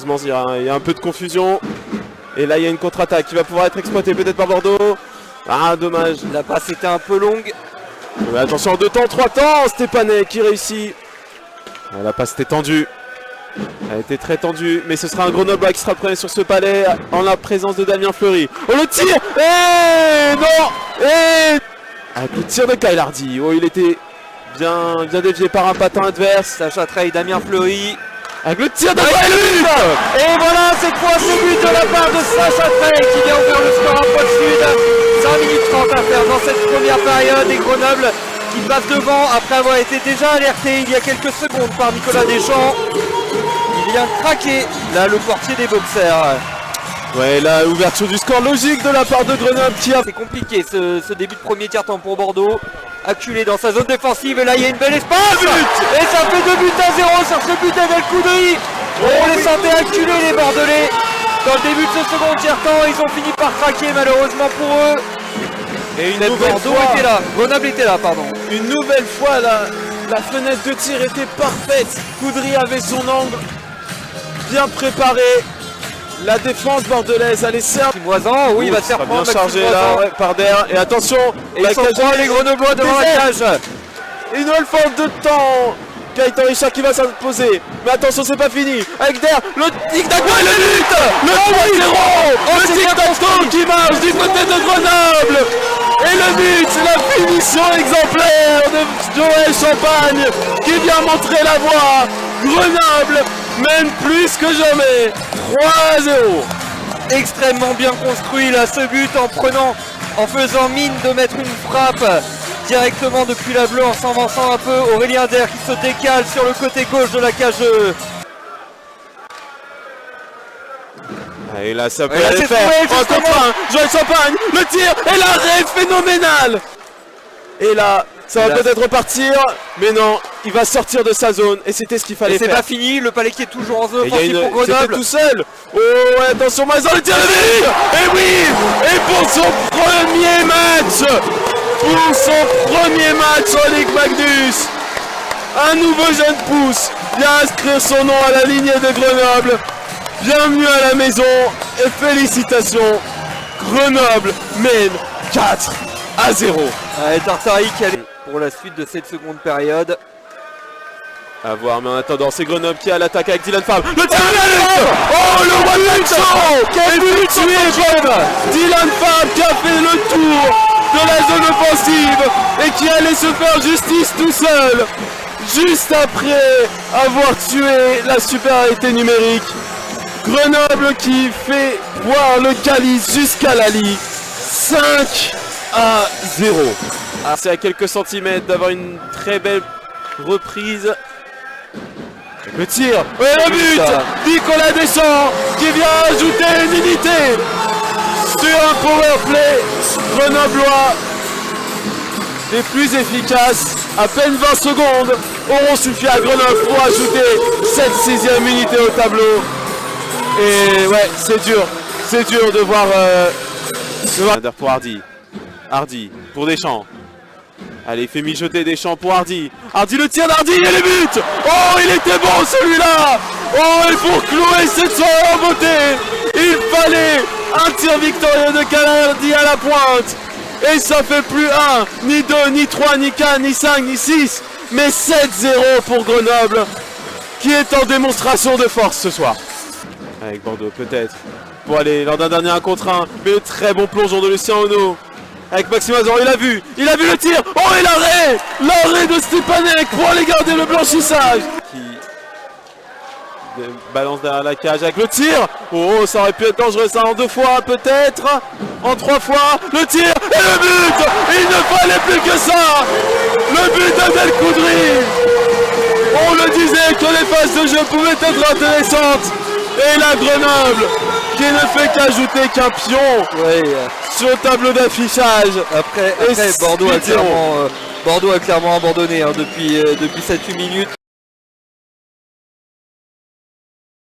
Malheureusement, il y a un peu de confusion. Et là, il y a une contre-attaque qui va pouvoir être exploitée peut-être par Bordeaux. Ah, dommage. La passe était un peu longue. Mais attention, 2 temps, 3 temps. Stepanek qui réussit. La passe était tendue. Elle était très tendue. Mais ce sera un Grenoble qui sera prêt sur ce palais en la présence de Damien Fleury. Oh, le tir. Non. Avec le tir de Kyle Hardy. Oh, il était bien dévié par un patin adverse. Sacha Trey, Damien Fleury. Avec le tir de Kyle. Et voilà, cette fois ce but de la part de Sacha Trey qui vient ouvrir le score à Pôle Sud. 5 minutes 30 à faire dans cette première période. Et Grenoble qui passe devant après avoir été déjà alerté il y a quelques secondes par Nicolas Deschamps. Il vient craquer là le portier des Boxers. Ouais, la ouverture du score logique de la part de Grenoble qui a... C'est compliqué ce début de premier tiers-temps pour Bordeaux. Acculé dans sa zone défensive et là il y a une belle espace. Et ça fait 2 buts à 0 sur ce but d'Abel Koudry. On les sentait acculés les Bordelais. Dans le début de ce second tiers-temps, ils ont fini par craquer malheureusement pour eux. Et une Bordeaux nouvelle fois, était là, Grenoble était là, pardon. Une nouvelle fois, la fenêtre de tir était parfaite. Koudry avait son angle bien préparé. La défense bordelaise a laissé un... Moisan, oui, il va se faire bien prendre chargé là, ouais, par derrière. Et attention, et ils sont trois, les Grenoblois devant la cage. Une nouvelle forme de temps. Gaëtan Richard qui va s'imposer. Mais attention, c'est pas fini. Avec derrière, le tic-tac, le but. Le 3-0. Le tic-tac qui marche du côté de Grenoble. Et le but, c'est la finition exemplaire de Joël Champagne qui vient montrer la voie. Grenoble mène plus que jamais. 3-0. Extrêmement bien construit là ce but en faisant mine de mettre une frappe directement depuis la bleue en s'avançant un peu. Aurélien Der qui se décale sur le côté gauche de la cage. Et là ça peut aller faire. Joël Champagne, le tir et l'arrêt phénoménal. Et là, ça va peut-être repartir, mais non, il va sortir de sa zone et c'était ce qu'il fallait faire. C'est pas fini, le palais qui est toujours en zone offensive pour Grenoble. C'était tout seul. Oh, ouais, attention, Mazan, le tir de but. Et oui, et pour son premier match, en Ligue Magnus, un nouveau jeune pousse vient inscrire son nom à la lignée de Grenoble. Bienvenue à la maison et félicitations. Grenoble mène 4-0. Tartari qui allait pour la suite de cette seconde période. A voir, mais en attendant, c'est Grenoble qui est à l'attaque avec Dylan Favre. Le tir de but. Oh, le one-man show. Quel but tué, Dylan Favre qui a fait le tour de la zone offensive et qui allait se faire justice tout seul. Juste après avoir tué la supériorité numérique. Grenoble qui fait voir le calice jusqu'à Lali. 5-0. C'est à quelques centimètres d'avoir une très belle reprise. Le tir, et le but. Nicolas Deschamps qui vient ajouter une unité sur un powerplay grenoblois des plus efficaces. À peine 20 secondes auront suffi à Grenoble pour ajouter cette 6e unité au tableau. Et ouais, c'est dur de voir pour Hardy. Hardy pour Deschamps. Allez, il fait mijoter Deschamps pour Hardy. Hardy, le tir d'Hardy et le but. Oh, il était bon celui-là. Oh, et pour clouer cette soirée en beauté, il fallait un tir victorieux de Kyle Hardy à la pointe. Et ça fait plus 1, ni 2, ni 3, ni 4, ni 5, ni 6, mais 7-0 pour Grenoble, qui est en démonstration de force ce soir. Avec Bordeaux peut-être, pour aller lors d'un dernier 1 contre 1, mais le très bon plongeon de Lucien Ono. Avec Maxime Azor, il a vu le tir. Oh, et l'arrêt de Stepanek pour aller garder le blanchissage. Qui balance derrière la cage avec le tir. Oh, ça aurait pu être dangereux ça en 2 fois peut-être, en 3 fois. Le tir et le but. Il ne fallait plus que ça. Le but d'Abel Koudry. On le disait que les phases de jeu pouvaient être intéressantes. Et la Grenoble qui ne fait qu'ajouter qu'un pion sur le tableau d'affichage. Après Bordeaux a clairement abandonné depuis 7-8 minutes.